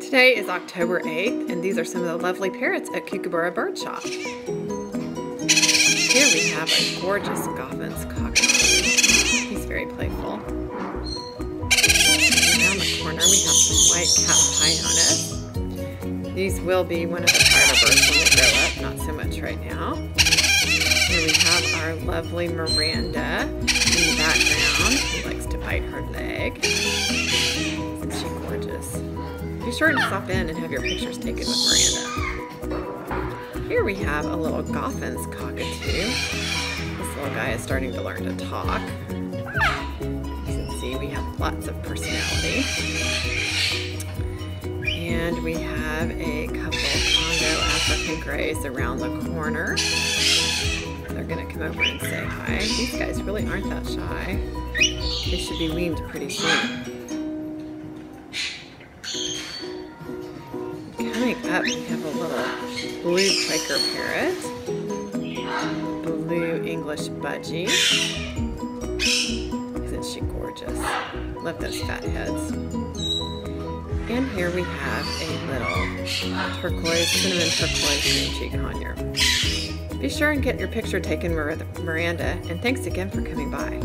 Today is October 8th, and these are some of the lovely parrots at Kookaburra Bird Shop. Here we have a gorgeous Goffin's Cockatoo. He's very playful. Around the corner we have some white-capped Pionus. These will be one of the parrot birds when they grow up, not so much right now. Here we have our lovely Miranda in the background. She likes to bite her leg. Isn't she gorgeous? Be sure to stop in and have your pictures taken with Miranda. Here we have a little Goffin's Cockatoo. This little guy is starting to learn to talk. You can see we have lots of personality. And we have a couple Congo African Greys around the corner. They're going to come over and say hi. These guys really aren't that shy. They should be weaned pretty soon. Coming up, we have a little blue Quaker parrot, blue English Budgie. Isn't she gorgeous? Love those fat heads. And here we have a little turquoise, cinnamon turquoise green cheek conure. Be sure and get your picture taken with Miranda, and thanks again for coming by.